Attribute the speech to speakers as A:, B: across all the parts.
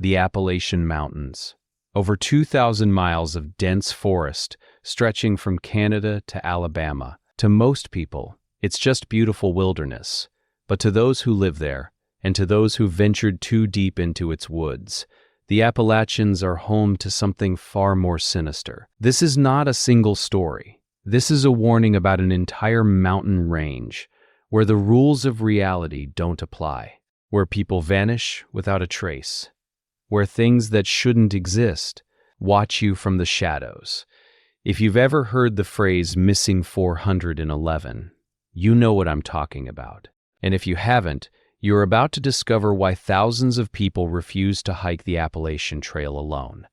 A: The Appalachian Mountains. Over 2,000 miles of dense forest stretching from Canada to Alabama. To most people, it's just beautiful wilderness. But to those who live there, and to those who ventured too deep into its woods, the Appalachians are home to something far more sinister. This is not a single story. This is a warning about an entire mountain range where the rules of reality don't apply, where people vanish without a trace, where things that shouldn't exist watch you from the shadows. If you've ever heard the phrase missing 411, you know what I'm talking about. And if you haven't, you're about to discover why thousands of people refuse to hike the Appalachian Trail alone.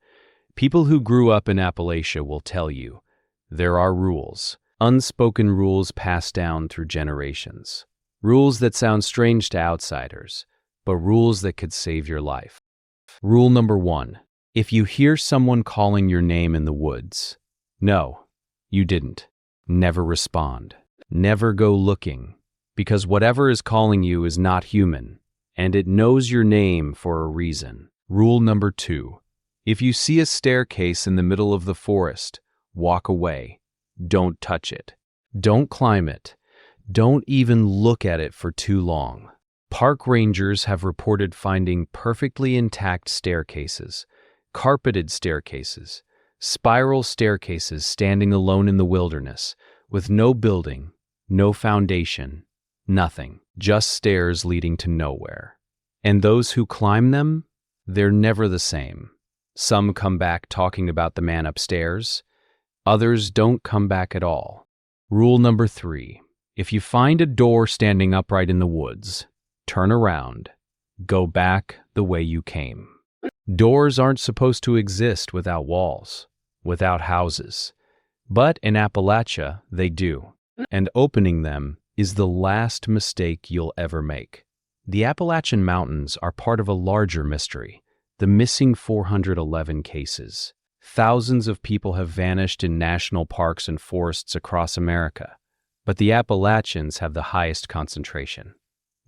A: People who grew up in Appalachia will tell you, there are rules, unspoken rules passed down through generations. Rules that sound strange to outsiders, but rules that could save your life. Rule number 1. If you hear someone calling your name in the woods, no, you didn't. Never respond. Never go looking. Because whatever is calling you is not human, and it knows your name for a reason. Rule number 2. If you see a staircase in the middle of the forest, walk away. Don't touch it. Don't climb it. Don't even look at it for too long. Park rangers have reported finding perfectly intact staircases, carpeted staircases, spiral staircases standing alone in the wilderness, with no building, no foundation, nothing, just stairs leading to nowhere. And those who climb them, they're never the same. Some come back talking about the man upstairs. Others don't come back at all. Rule number 3. If you find a door standing upright in the woods, turn around. Go back the way you came. Doors aren't supposed to exist without walls, without houses. But in Appalachia, they do. And opening them is the last mistake you'll ever make. The Appalachian Mountains are part of a larger mystery, the missing 411 cases. Thousands of people have vanished in national parks and forests across America, but the Appalachians have the highest concentration.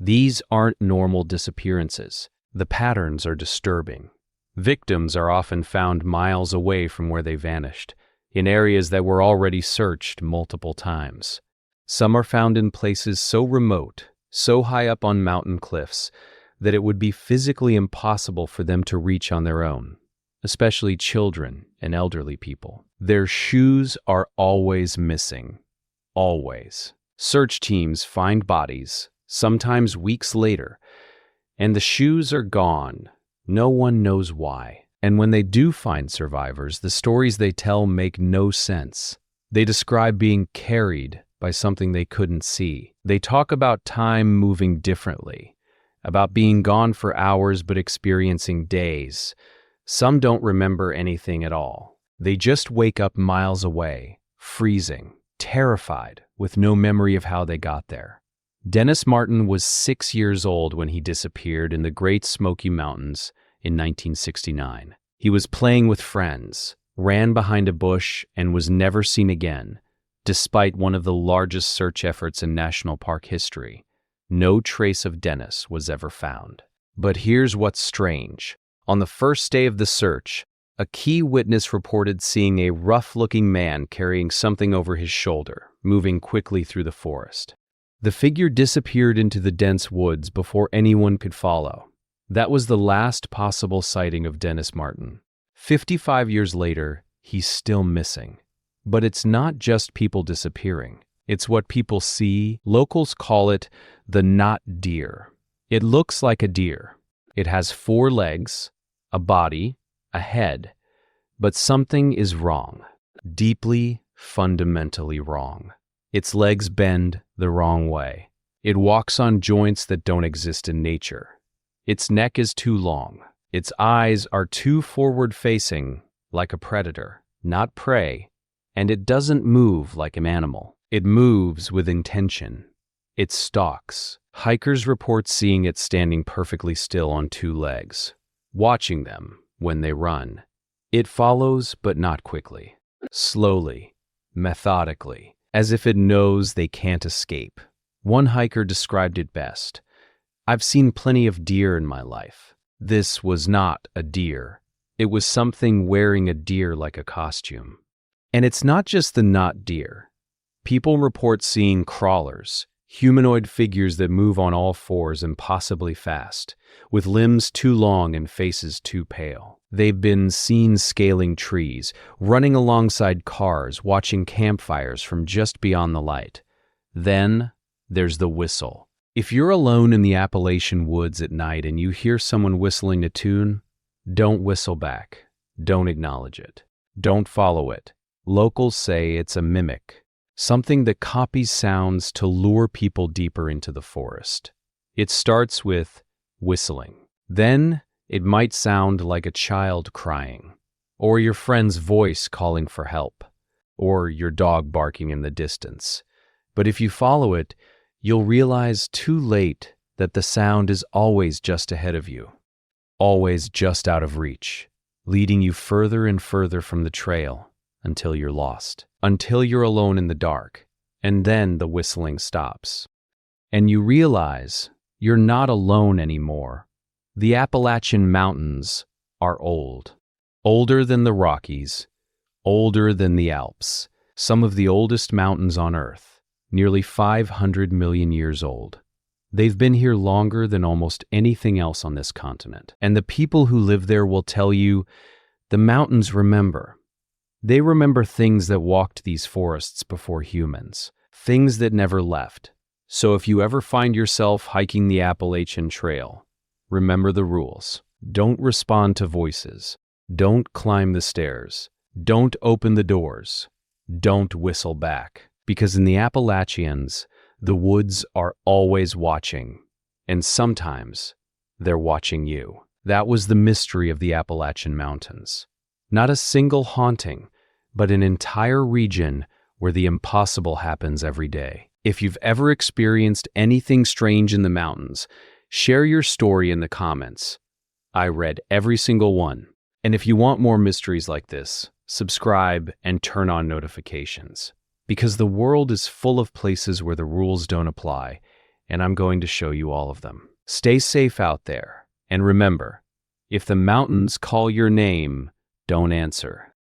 A: These aren't normal disappearances. The patterns are disturbing. Victims are often found miles away from where they vanished, in areas that were already searched multiple times. Some are found in places so remote, so high up on mountain cliffs, that it would be physically impossible for them to reach on their own, especially children and elderly people. Their shoes are always missing. Always. Search teams find bodies, sometimes weeks later, and the shoes are gone. No one knows why. And when they do find survivors, the stories they tell make no sense. They describe being carried by something they couldn't see. They talk about time moving differently, about being gone for hours but experiencing days. Some don't remember anything at all. They just wake up miles away, freezing, terrified, with no memory of how they got there. Dennis Martin was 6 years old when he disappeared in the Great Smoky Mountains in 1969. He was playing with friends, ran behind a bush, and was never seen again. Despite one of the largest search efforts in national park history, no trace of Dennis was ever found. But here's what's strange. On the first day of the search, a key witness reported seeing a rough-looking man carrying something over his shoulder, moving quickly through the forest. The figure disappeared into the dense woods before anyone could follow. That was the last possible sighting of Dennis Martin. 55 years later, he's still missing. But it's not just people disappearing. It's what people see. Locals call it the not deer. It looks like a deer. It has 4 legs, a body, a head. But something is wrong. Deeply, fundamentally wrong. Its legs bend the wrong way. It walks on joints that don't exist in nature. Its neck is too long. Its eyes are too forward-facing, like a predator, not prey. And it doesn't move like an animal. It moves with intention. It stalks. Hikers report seeing it standing perfectly still on 2 legs, watching them when they run. It follows, but not quickly. Slowly, methodically, as if it knows they can't escape. One hiker described it best. "I've seen plenty of deer in my life, This was not a deer. It was something wearing a deer like a costume. And it's not just the not deer. People report seeing crawlers, humanoid figures that move on all fours impossibly fast, with limbs too long and faces too pale. They've been seen scaling trees, running alongside cars, watching campfires from just beyond the light. Then there's the whistle. If you're alone in the Appalachian woods at night and you hear someone whistling a tune, don't whistle back. Don't acknowledge it. Don't follow it. Locals say it's a mimic, something that copies sounds to lure people deeper into the forest. It starts with whistling. Then it might sound like a child crying, or your friend's voice calling for help, or your dog barking in the distance. But if you follow it, you'll realize too late that the sound is always just ahead of you, always just out of reach, leading you further and further from the trail until you're lost, until you're alone in the dark, and then the whistling stops. And you realize you're not alone anymore. The Appalachian Mountains are old, older than the Rockies, older than the Alps, some of the oldest mountains on Earth, nearly 500 million years old. They've been here longer than almost anything else on this continent. And the people who live there will tell you the mountains remember. They remember things that walked these forests before humans, things that never left. So if you ever find yourself hiking the Appalachian Trail, remember the rules. Don't respond to voices. Don't climb the stairs. Don't open the doors. Don't whistle back. Because in the Appalachians, the woods are always watching, and sometimes they're watching you. That was the mystery of the Appalachian Mountains. Not a single haunting, but an entire region where the impossible happens every day. If you've ever experienced anything strange in the mountains, share your story in the comments. I read every single one. And if you want more mysteries like this, subscribe and turn on notifications. Because the world is full of places where the rules don't apply, and I'm going to show you all of them. Stay safe out there, and remember, if the mountains call your name, don't answer.